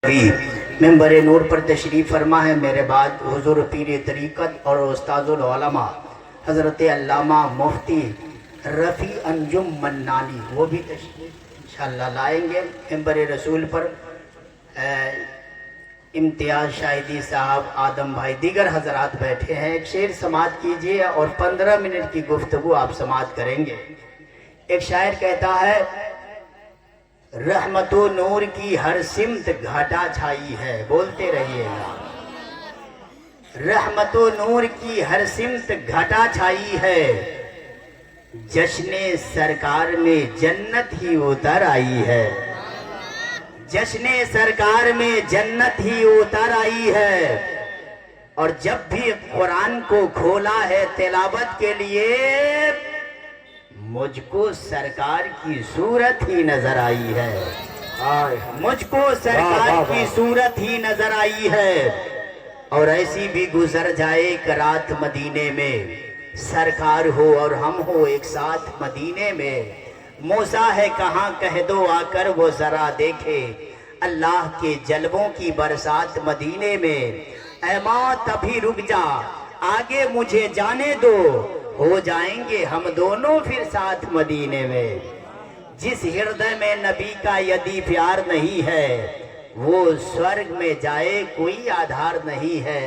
भी मेंबर नूर पर तशरीफ़ फरमा है। मेरे बाद हुजूर पीर तरीक़त और उस्ताजुल उलमा हज़रत अल्लामा मुफ्ती रफ़ी अंजुम मन्नानी वो भी तशरीफ़ इंशाअल्लाह लाएंगे। मेंबर रसूल पर इम्तियाज़ शाहिदी साहब, आदम भाई, दीगर हजरात बैठे हैं। एक शेर समात कीजिए और 15 मिनट की गुफ्तगू आप समात करेंगे। एक शायर कहता है, रहमतो नूर की हर सिमत घाटा छाई है। बोलते रहिएगा। रहमतो नूर की हर सिमत घाटा छाई है, जश्ने सरकार में जन्नत ही उतर आई है। जश्ने सरकार में जन्नत ही उतर आई है। और जब भी कुरान को खोला है तिलावत के लिए, मुझको सरकार की सूरत ही नजर आई है। मुझको सरकार की सूरत ही नजर आई है। और ऐसी भी गुजर जाए एक रात मदीने में, सरकार हो और हम हो एक साथ मदीने में। मूसा है कहाँ कह दो आकर वो जरा देखे, अल्लाह के जलवों की बरसात मदीने में। ऐ माँ तभी रुक जा, आगे मुझे जाने दो, हो जाएंगे हम दोनों फिर साथ मदीने में। जिस हृदय में नबी का यदि प्यार नहीं है, वो स्वर्ग में जाए कोई आधार नहीं है।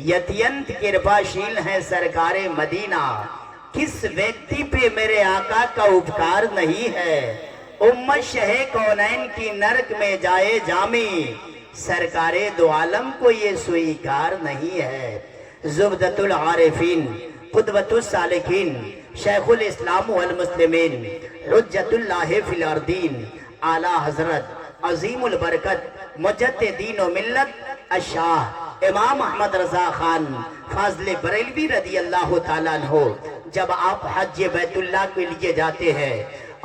यत्यंत कृपाशील है सरकारे मदीना, किस व्यक्ति पे मेरे आका का उपकार नहीं है। उम्मत शहे कौनैन की नरक में जाए जामी, सरकारे दो आलम को ये स्वीकार नहीं है। जुबदतुल आरिफीन, खुतबतुल सालिकीन, शेखुल इस्लाम वल मुस्लिमीन, हुज्जतुल्लाह फिल अर्दीन, आला हजरत अजीमुल बरकत मुजद्दिदीन व मिल्लत अशाह इमाम अहमद रजा खान फाज़िल बरेलवी रदी अल्लाह ताला अन्हो, जब आप हज बैतुल्लाह के लिए जाते हैं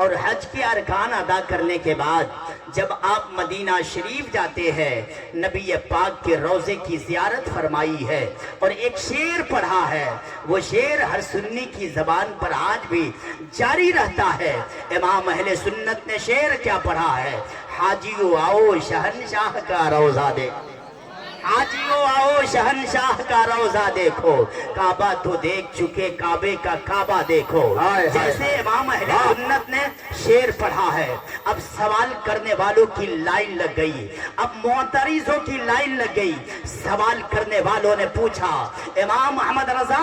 और हज के अरकान अदा करने के बाद जब आप मदीना शरीफ जाते हैं, नबी पाक के रोज़े की ज़ियारत फरमाई है और एक शेर पढ़ा है। वो शेर हर सुन्नी की ज़बान पर आज भी जारी रहता है। इमाम अहले सुन्नत ने शेर क्या पढ़ा है, हाजियो आओ शहनशाह का रोज़ा दे, हाजियो आओ शहनशाह का रोजा देखो, काबा तो देख चुके काबे का काबा देखो। जैसे इमाम अहले सुन्नत ने शेर पढ़ा है, अब सवाल करने वालों की लाइन लग गई, अब मुअतरिज़ों की लाइन लग गई। सवाल करने वालों ने पूछा, इमाम अहमद रजा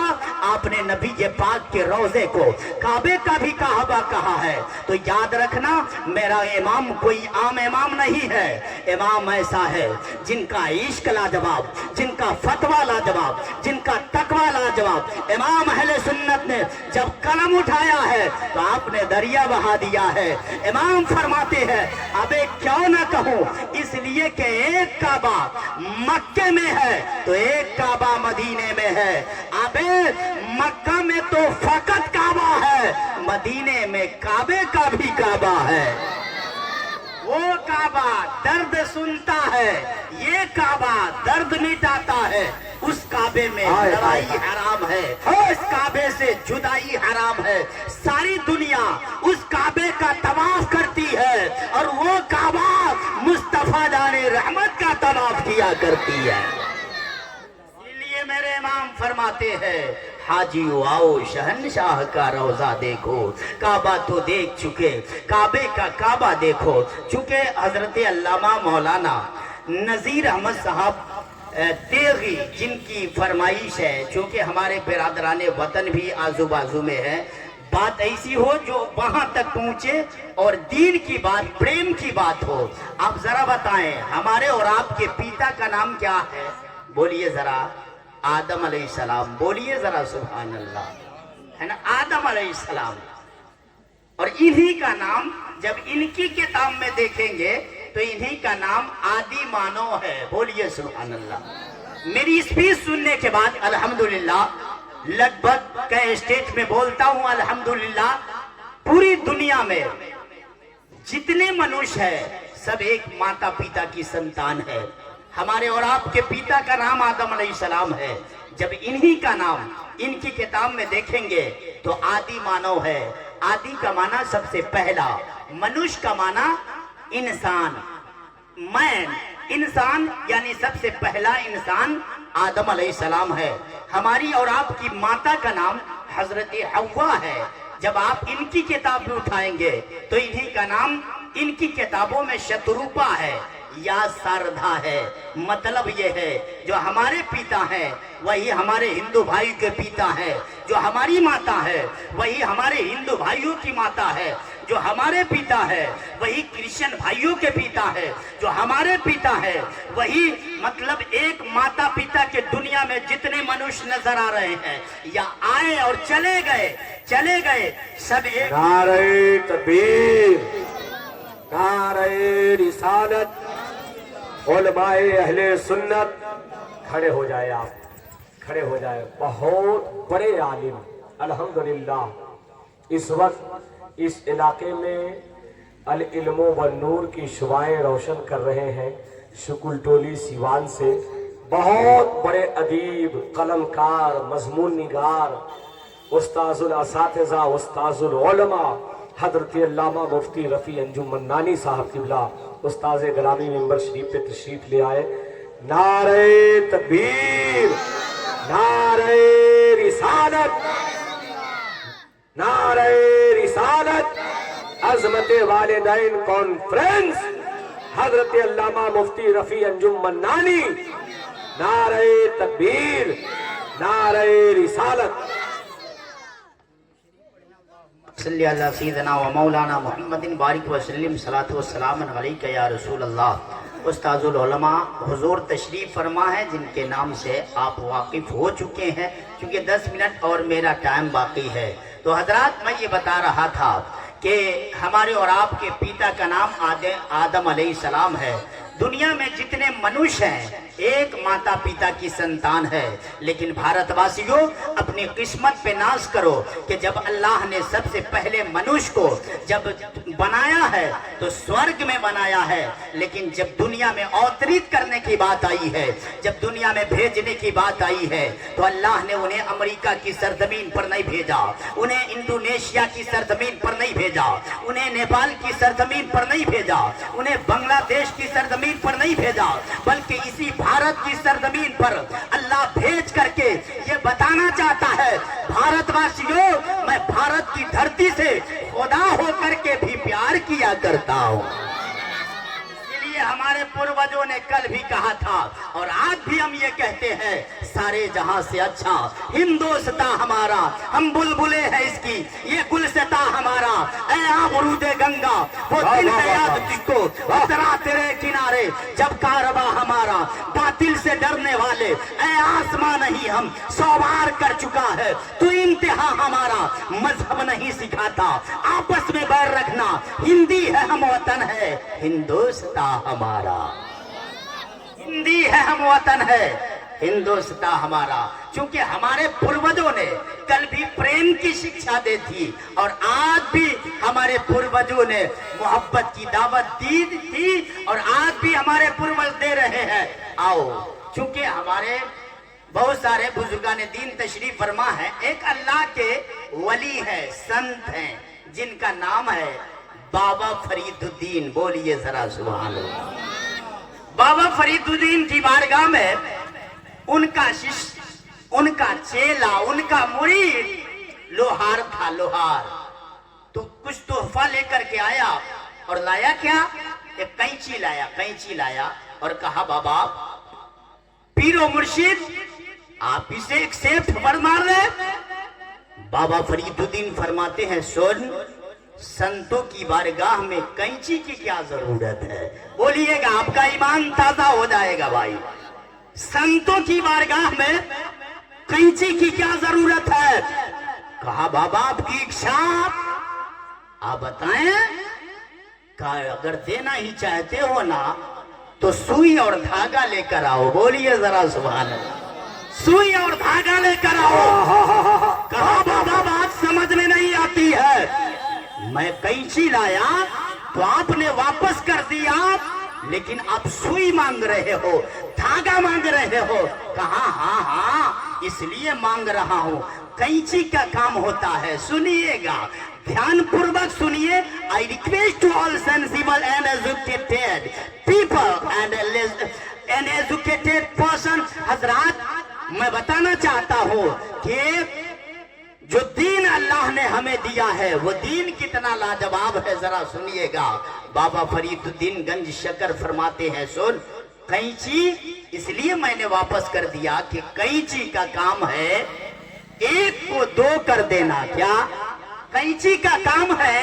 आपने नबी पाक के रोजे को काबे का भी काबा कहा है, तो याद रखना मेरा इमाम कोई आम इमाम नहीं है। इमाम ऐसा है जिनका इश्क लाजवाब, जिनका फतवा लाजवाब, जिनका तकवा लाजवाब। इमाम अहले सुन्नत ने जब कलम उठाया है तो आपने दरिया बहा दिया है। इमाम फरमाते हैं, अबे क्यों ना कहूं, इसलिए कि एक काबा मक्के में है तो एक काबा मदीने में है। अबे मक्का में तो फकत काबा है, मदीने में काबे का भी काबा है। वो काबा दर्द सुनता है, ये काबा दर्द मिटाता है। उस काबे में लड़ाई हराम है, उस काबे से जुदाई हराम है। सारी दुनिया उस काबे का तवाफ करती है और वो काबा मुस्तफा जाने रहमत का तवाफ किया करती है। इसलिए मेरे इमाम फरमाते हैं, हाजियो आओ शहनशाह का रोजा देखो, काबा तो देख चुके काबे का काबा देखो। चुके हजरत अल्लामा मौलाना नज़ीर अहमद साहब तेगी जिनकी फरमाइश है, चूँकि हमारे बिरादरान वतन भी आजू बाजू में है, बात ऐसी हो जो वहां तक पहुंचे और दीन की बात, प्रेम की बात हो। आप जरा बताएं, हमारे और आपके पिता का नाम क्या है? बोलिए जरा। आदम अलैहिस्सलाम। बोलिए जरा सुभान अल्लाह, है ना, आदम अलैहिस्सलाम। और इन्हीं का नाम जब इनकी किताब में देखेंगे तो इन्हीं का नाम आदि मानव है। बोलिए सुभान अल्लाह। मेरी स्पीच सुनने के बाद अल्हम्दुलिल्लाह, लगभग कई स्टेट में बोलता हूं अल्हम्दुलिल्लाह, पूरी दुनिया में जितने मनुष्य है सब एक माता पिता की संतान है। हमारे और आपके पिता का नाम आदम अलैहिस्सलाम है। जब इन्हीं का नाम इनकी किताब में देखेंगे तो आदि मानव है। आदि का माना सबसे पहला, मनुष्य का माना इंसान, मैन, इंसान यानी सबसे पहला इंसान आदम अलैहिस्सलाम है। हमारी और आपकी माता का नाम हजरत हव्वा है। जब आप इनकी किताब भी उठाएंगे तो इन्हीं का नाम इनकी किताबों में शत्रुपा है या शारदा है। मतलब ये है जो हमारे पिता है वही हमारे हिंदू भाई के पिता है, जो हमारी माता है वही हमारे हिंदू भाइयों की माता है, जो हमारे पिता है वही क्रिश्चियन भाइयों के पिता है, जो हमारे पिता है वही मतलब एक माता पिता के दुनिया में जितने मनुष्य नजर आ रहे हैं या आए और चले गए सब एक। नारे तकबीर, नारे रिसालत, उलमाए अहले सुन्नत। खड़े हो जाए, आप खड़े हो जाए। बहुत बड़े आलिम अल्हम्दुलिल्लाह इस वक्त इस इलाके में अल इल्मो व नूर की शुआएं रोशन कर रहे हैं। शुकुल टोली सीवान से बहुत बड़े अदीब, कलमकार, मजमून निगार, उस्ताजुल असातिज़ा, उस्ताजुल उलमा हजरत अल्लामा मुफ्ती रफ़ी अंजुम मन्नानी साहब किबला उस्ताद ग्रामी मेंबर शरीफ पे तशरीफ ले आए। नारे तकबीर, नारे रिसालत, नारे रिसालत। अज़मत वालिदैन कॉन्फ्रेंस हजरत अल्लामा मुफ्ती रफ़ी अंजुम मन्नानी। नारे तकबीर, नारे रिसालत। सल्ली अला सय्यदना व मौलाना मुहम्मदिन बारिक व सल्लिम सलातु व सलाम अलैका या रसूल अल्लाह। उस्ताजुल उलमा हुजूर तशरीफ फरमा है जिनके नाम से आप वाकिफ हो चुके हैं। क्योंकि 10 मिनट और मेरा टाइम बाकी है तो हजरात मैं ये बता रहा था कि हमारे और आपके पिता का नाम आदम अलैहिस्सलाम है। दुनिया में जितने मनुष्य हैं एक माता पिता की संतान है। लेकिन भारतवासियों अपनी किस्मत पे नाज करो कि जब अल्लाह ने सबसे पहले मनुष्य को जब बनाया है तो स्वर्ग में बनाया है, लेकिन जब दुनिया में अवतरित करने की बात आई है, जब दुनिया में भेजने की बात आई है तो अल्लाह ने उन्हें अमेरिका की सरजमीन पर नहीं भेजा, उन्हें इंडोनेशिया की सरजमीन पर नहीं भेजा, उन्हें नेपाल की सरजमीन पर नहीं भेजा, उन्हें बांग्लादेश की सरजमीन पर नहीं भेजा, बल्कि इसी भारत की सरजमीन पर अल्लाह भेज करके ये बताना चाहता है भारतवासियों मैं भारत की धरती से खुदा होकर के भी प्यार किया करता हूँ। हमारे पूर्वजों ने कल भी कहा था और आज भी हम ये कहते हैं सारे जहां से अच्छा हिंदोस्तां हमारा, हम बुलबुले हैं इसकी, ये गुलस्ता हमारा। ऐ आबरूदे गंगा वो दिल है याद तुझको, उतरा तेरे किनारे जब कारवा हमारा। बातिल से डरने वाले ऐ आसमां नहीं हम सवार कर चुका है तू इंतहा हमारा। मजहब नहीं सिखाता आपस में बैर रखना, हिंदी है हम वतन है हिंदोस्तां हमारा, हिंदी है हम वतन है हिंदोस्तां हमारा। क्योंकि हमारे पूर्वजों ने कल भी प्रेम की शिक्षा दी थी और आज भी हमारे पूर्वजों ने मोहब्बत की दावत दी थी और आज भी हमारे पूर्वज दे रहे हैं। आओ, क्योंकि हमारे बहुत सारे बुजुर्गान दीन तशरीफ फरमा है। एक अल्लाह के वली है, संत हैं जिनका नाम है बाबा फरीदुद्दीन। बोलिए जरा सुभान अल्लाह। बाबा फरीदुद्दीन की बारगाह में उनका शिष्य, उनका चेला, उनका मुरीद लोहार था, लोहार। तो कुछ तोहफा लेकर के आया और लाया क्या, एक कैंची लाया और कहा बाबा पीरो मुर्शिद आप इसे एक सेफ पर मार रहे। बाबा फरीदुद्दीन फरमाते हैं सुन, संतों की बारगाह में कैंची की क्या जरूरत है। बोलिएगा आपका ईमान ताजा हो जाएगा भाई। संतों की बारगाह में कैंची की क्या जरूरत है। कहा बाबा आपकी इच्छा आप बताएं। कहा अगर देना ही चाहते हो ना तो सुई और धागा लेकर आओ। बोलिए जरा सुभान अल्लाह। सुई और धागा लेकर आओ। कहा बाबा बात समझ में नहीं आती है। मैं कैंची लाया तो आपने वापस कर दिया, लेकिन आप सुई मांग रहे हो, धागा मांग रहे हो। कहा हाँ इसलिए मांग रहा हूं। कैंची का काम होता है। सुनिएगा, ध्यान पूर्वक सुनिए। I request to all sensible and educated people and educated person, हजरात मैं बताना चाहता हूँ कि जो दीन अल्लाह ने हमें दिया है वो दीन कितना लाजवाब है, जरा सुनिएगा। बाबा फरीदुद्दीन गंज शकर फरमाते हैं, सुन, कैंची इसलिए मैंने वापस कर दिया कि कैंची का काम है एक को दो कर देना। क्या? कैंची का काम है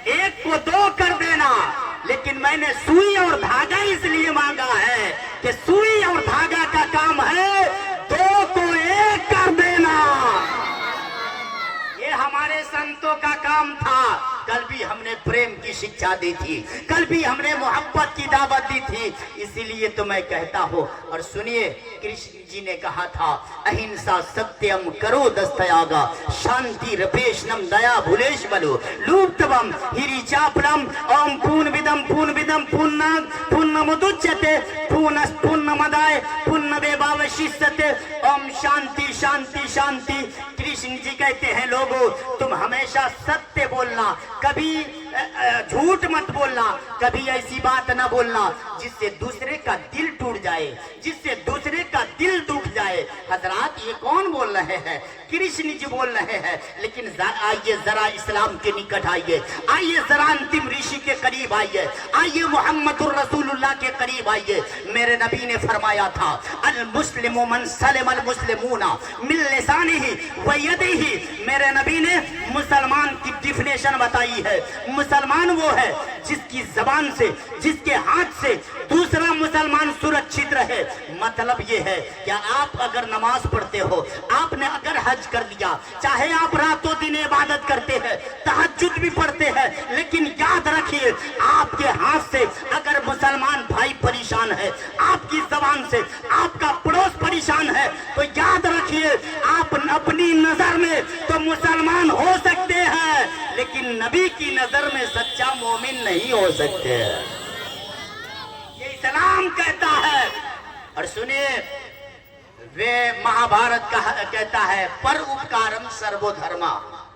एक को दो कर देना, लेकिन मैंने सुई और धागा इसलिए मांगा है कि सुई और धागा का काम है दो को एक कर देना। ये हमारे संतों का काम था। कल भी हमने प्रेम की शिक्षा दी थी, कल भी हमने मोहब्बत की दावत दी थी। इसीलिए तो मैं कहता हूँ। और सुनिए, कृष्ण जी ने कहा था, अहिंसा सत्यम करो दस्तयागा शांति रपेशनम दया भूलेश बलो लूप्तवम हिरी चापलम ओम पूर्ण विदम पूर्णमुदुच्यते पूर्णस् पूर्णमदाय पूर्णमेवावशिष्यते ओम शांति शांति शांति। कृष्ण जी कहते हैं, लोगों तुम हमेशा सत्य बोलना, कभी झूठ मत बोलना, कभी ऐसी बात ना बोलना जिससे दूसरे का दिल टूट जाए, जिससे दूसरे का दिल दुख जाए। हजरात ये कौन बोल रहे हैं? कृष्ण जी बोल रहे हैं। लेकिन आइए जरा इस्लाम के निकट आइए, आइए जरा अंतिम ऋषि के करीब आइए, आइए मोहम्मदुर रसूलुल्लाह के करीब आइए। मेरे नबी ने फरमाया था, अल मुस्लिमु मन सलिमल मुस्लिमूना मिन लिसानिही व यदिही। मेरे नबी ने मुसलमान की डिफिनेशन बताई है। मुसलमान वो है जिसकी जबान से, जिसके हाथ से दूसरा मुसलमान सुरक्षित रहे। मतलब ये है कि आप अगर नमाज पढ़ते हो, आपने अगर हज कर लिया, चाहे आप रातों दिन इबादत करते हैं, तहज्जुद भी पढ़ते हैं, लेकिन याद रखिए आपके हाथ से अगर मुसलमान भाई परेशान है, आपकी जबान से आपका पड़ोस परेशान है, तो याद रखिए आप अपनी नजर में तो मुसलमान हो सकते हैं, लेकिन नबी की नजर में सच्चा मोमिन नहीं हो सकते हैं। ये इस्लाम कहता है। और सुनिए, वे महाभारत कहता है, पर उपकारम सर्वधर्मा,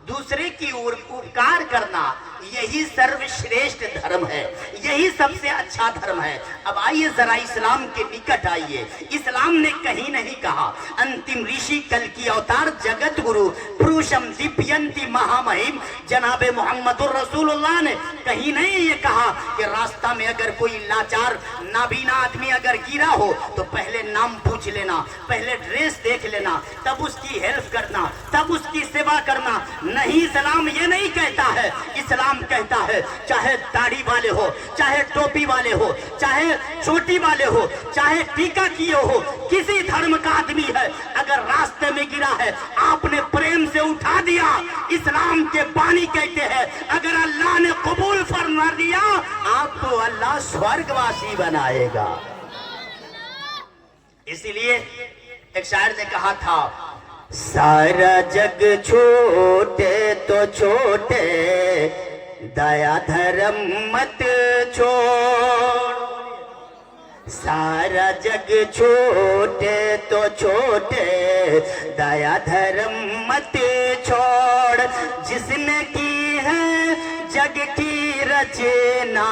दूसरे की ओर उपकार करना यही सर्वश्रेष्ठ धर्म है, यही सबसे अच्छा धर्म है। अब आइए जरा इस्लाम के निकट आइए। इस्लाम ने कहीं नहीं कहा अंतिम ऋषि कल की अवतार जगत गुरु पुरुषम दिव्यंती महामहिम जनाबे मोहम्मदुर रसूलुल्लाह ने कहीं नहीं ये कहा कि रास्ता में अगर कोई लाचार नाबीना आदमी अगर गिरा हो तो पहले नाम पूछ लेना, पहले ड्रेस देख लेना, तब उसकी हेल्प करना, तब उसकी सेवा करना। नहीं, इस्लाम ये नहीं कहता है। इस्लाम कहता है चाहे दाढ़ी वाले हो, चाहे टोपी वाले हो, चाहे चोटी वाले हो, चाहे टीका किए हो, किसी धर्म का आदमी है, अगर रास्ते में गिरा है, आपने प्रेम से उठा दिया, इस्लाम के बानी कहते हैं अगर अल्लाह ने कबूल फरमा दिया, आपको अल्लाह स्वर्गवासी बनाएगा। इसीलिए एक शायर ने कहा था, सारा जग छोटे तो छोटे, दया धर्म मत छोड़। सारा जग छोटे तो छोटे, दया धर्म मत छोड़। जिसने की है जग की रचना,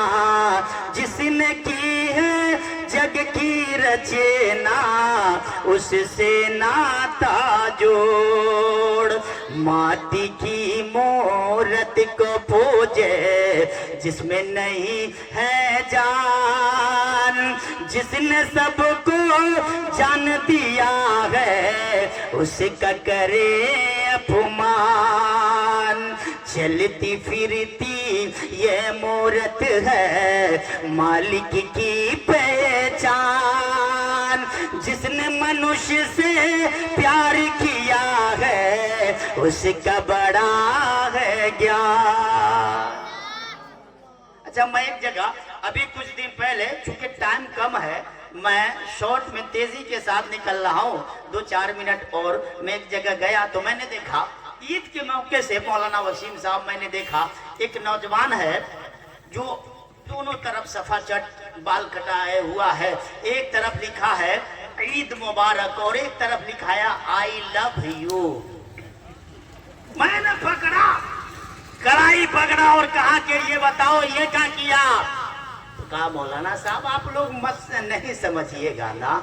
जिसने की है जग की रचना, उससे नाता जोड़। माटी की मूरत को पूजे जिसमें नहीं है जान, जिसने सबको जान दिया है उसका करे अपमान। चलती फिरती ये मूरत है मालिक की पहचान, जिसने मनुष्य से प्यार किया है उसका बड़ा है ज्ञान। अच्छा, मैं एक जगह अभी कुछ दिन पहले, चूंकि टाइम कम है, मैं शॉर्ट में तेजी के साथ निकल रहा हूँ, 2-4 मिनट और। मैं एक जगह गया तो मैंने देखा ईद के मौके से मौलाना वसीम साहब, मैंने देखा एक नौजवान है जो दोनों तरफ सफा चट बाल कटाए हुआ है। एक तरफ लिखा है ईद मुबारक और एक तरफ लिखा है आई लव यू। मैंने पकड़ा, कलाई पकड़ा और कहा कि ये बताओ ये क्या किया। तो कहा मौलाना साहब आप लोग मत नहीं समझिएगा ना।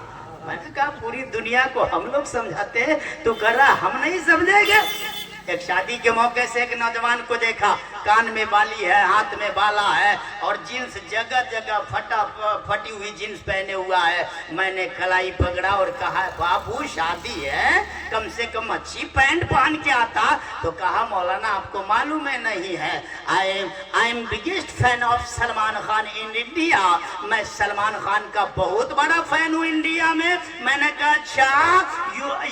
मैंने कहा पूरी दुनिया को हम लोग समझाते हैं, तो कर रहा हम नहीं समझेंगे। एक शादी के मौके से एक नौजवान को देखा, कान में बाली है, हाथ में बाला है और जीन्स जगह जगह फटी हुई जीन्स पहने हुआ है। मैंने कलाई पकड़ा और कहा बाबू शादी है, कम से कम अच्छी पैंट पहन के आता। तो कहा मौलाना आपको मालूम है नहीं है, I am biggest fan of Salman Khan in India. मैं सलमान खान का बहुत बड़ा फैन हूँ इंडिया में। मैंने कहा अच्छा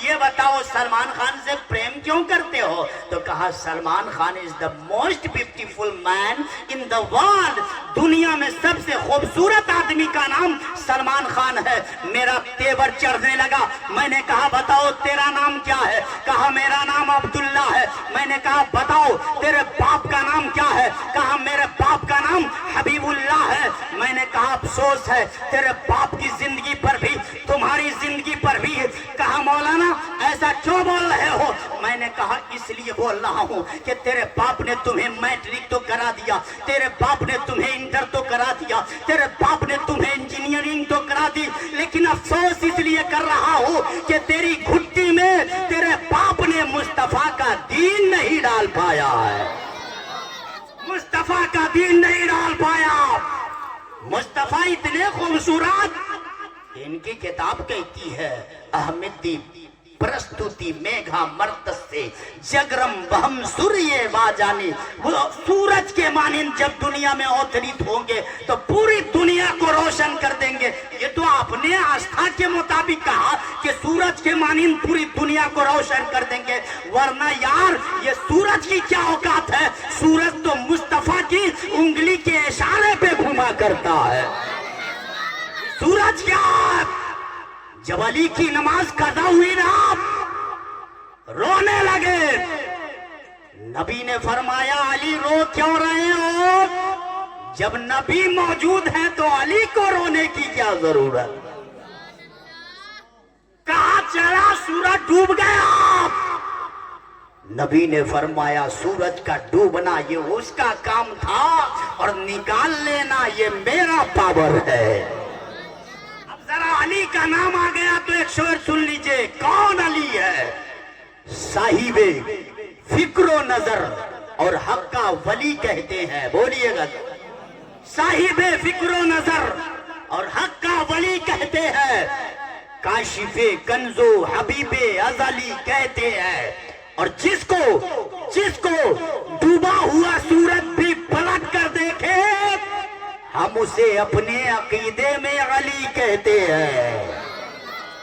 ये बताओ सलमान खान से प्रेम क्यों करते हो। तो कहा Salman Khan is the most beautiful man in the world. दुनिया में सबसे खूबसूरत आदमी का नाम सलमान खान है। मेरा तेवर चढ़ने लगा। मैंने कहा बताओ तेरा नाम क्या है। कहा मेरा नाम अब्दुल्ला है। मैंने कहा बताओ तेरे बाप का नाम क्या है। कहा मेरे बाप का नाम हबीबुल्लाह है। मैंने कहा अफसोस है तेरे बाप की जिंदगी पर भी, तुम्हारी जिंदगी पर भी। कहा मौलाना ऐसा क्यों बोल रहे हो। मैंने कहा इसलिए बोल रहा हूँ कि तेरे बाप ने तुम्हें मैट्रिक तो करा दिया, तेरे बाप ने तुम्हें इंटर तो करा दिया, तेरे बाप ने तुम्हें इंजीनियरिंग तो करा दी, लेकिन अफसोस इसलिए कर रहा हूँ कि तेरी घुट्टी में तेरे बाप ने मुस्तफा का दीन नहीं डाल पाया है। मुस्तफा का दीन नहीं डाल पाया। मुस्तफा इतने खूबसूरत, इनकी किताब कहती है अहमदी प्रस्तुति मेघा मर्तसे जगरम बहम सूर्य बाजानी। वो सूरज के मानिंद जब दुनिया में अवतरित होंगे तो पूरी दुनिया को रोशन कर देंगे। ये तो आपने आस्था के मुताबिक कहा कि सूरज के मानिंद पूरी दुनिया को रोशन कर देंगे, वरना यार ये सूरज की क्या औकात है। सूरज तो मुस्तफा की उंगली के इशारे पे घुमा करता है। सूरज क्या, जब अली की नमाज कज़ा हुई ना रोने लगे। नबी ने फरमाया अली रो क्यों रहे हो। जब नबी मौजूद है तो अली को रोने की क्या जरूरत। कहा चला सूरज डूब गया। नबी ने फरमाया सूरज का डूबना ये उसका काम था और निकाल लेना ये मेरा पावर है। जरा अली का नाम आ गया तो एक शेर सुन लीजिए। कौन अली है। साहिबे फिक्रो नजर और हक का वली कहते हैं। बोलिएगा। साहिबे फिक्रो नजर और हक का वली कहते हैं। काशिफे कंजो हबीबे अजली कहते हैं। और जिसको डूबा हुआ सूरज भी पलट कर देखे हम उसे अपने अकीदे में अली कहते हैं।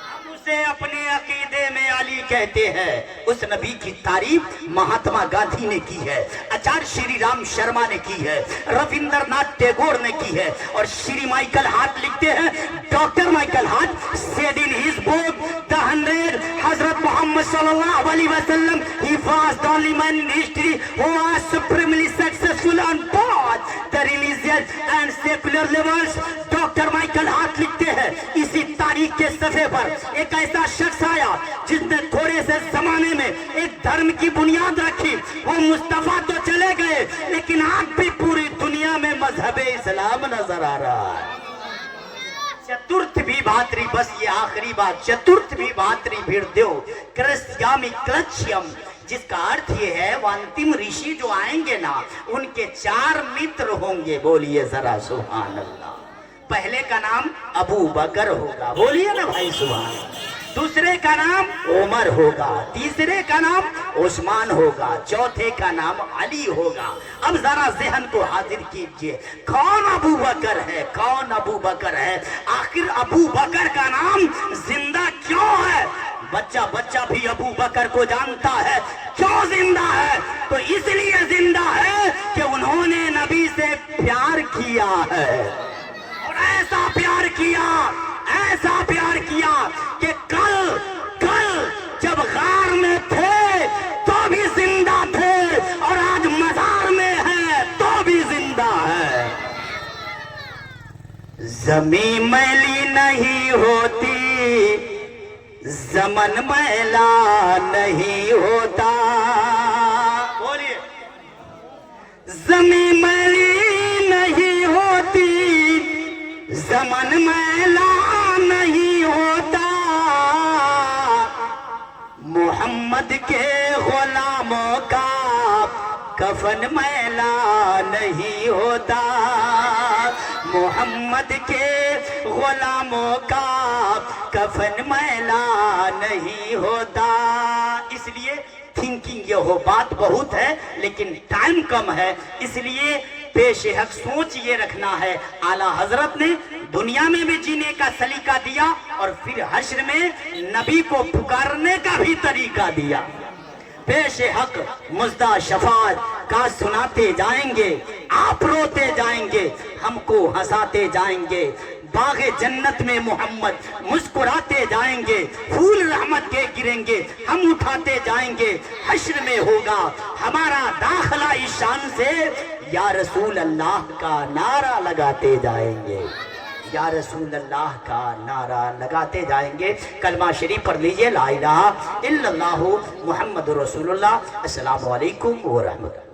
हम उसे अपने अकीदे में अली कहते हैं। उस नबी की तारीफ महात्मा गांधी ने की है, आचार्य श्री राम शर्मा ने की है, रविंद्रनाथ टैगोर ने की है। और श्री माइकल हार्ट लिखते हैं, doctor Michael Hart said in his book the 100 हजरत मोहम्मद सल्लल्लाहु अलैहि वसल्लम he was the only man in history who was supremely successful on both the religious and secular levels। Doctor Michael Hart लिखते हैं, इसी तारीख के सफे पर एक ऐसा शख्स आया जिसने थोड़े से जमाने में एक धर्म की बुनियाद रखी। वो मुस्तफा तो चले गए लेकिन आज भी पूरी दुनिया में मजहब इस्लाम नजर आ रहा है। चतुर्थ भी भातृ, बस ये आखिरी बात, चतुर्थ भी भातृ भीर्देव कृष्यामि क्लक्ष्यम, जिसका अर्थ ये है वो अंतिम ऋषि जो आएंगे ना उनके 4 मित्र होंगे। बोलिए जरा सुभान अल्लाह। पहले का नाम अबू बकर होगा। बोलिए ना भाई सुभान। दूसरे का नाम उमर होगा, तीसरे का नाम उस्मान होगा, चौथे का नाम अली होगा। अब जरा जहन को हाजिर कीजिए, कौन अबू बकर है, कौन अबू बकर है। आखिर अबू बकर का नाम जिंदा क्यों है। बच्चा बच्चा भी अबू बकर को जानता है। क्यों जिंदा है, तो इसलिए जिंदा है कि उन्होंने नबी से प्यार किया है। और ऐसा प्यार किया, ऐसा प्यार किया कि कल जब गार में थे तो भी जिंदा थे और आज मजार में है तो भी जिंदा है। जमीन मैली नहीं होती, जमन मैला नहीं होता। जमीन मैली नहीं होती, ज़मन मैला नहीं होता, मोहम्मद के गुलामों का कफन मैला नहीं होता, मोहम्मद के गुलामों का कफन मैला नहीं होता। इसलिए थिंकिंग ये हो, बात बहुत है लेकिन टाइम कम है, इसलिए पेश हक सोच ये रखना है। आला हजरत ने दुनिया में भी जीने का सलीका दिया और फिर हश्र में नबी को पुकारने का भी तरीका दिया। पेश हक मुज्दा शफात का सुनाते जाएंगे, आप रोते जाएंगे, हमको हंसाते जाएंगे। बागे जन्नत में मोहम्मद मुस्कुराते जाएंगे, फूल रहमत के गिरेंगे, हम उठाते जाएंगे। हश्र में होगा हमारा दाखला इस शान से, या रसूल अल्लाह का नारा लगाते जाएंगे, या रसूल अल्लाह का नारा लगाते जाएंगे। कलमा शरीफ पढ़ लीजिए, ला इलाहा इल्लल्लाहु मुहम्मदुर रसूलुल्लाह। अस्सलामु अलैकुम व रहमतुल्लाह।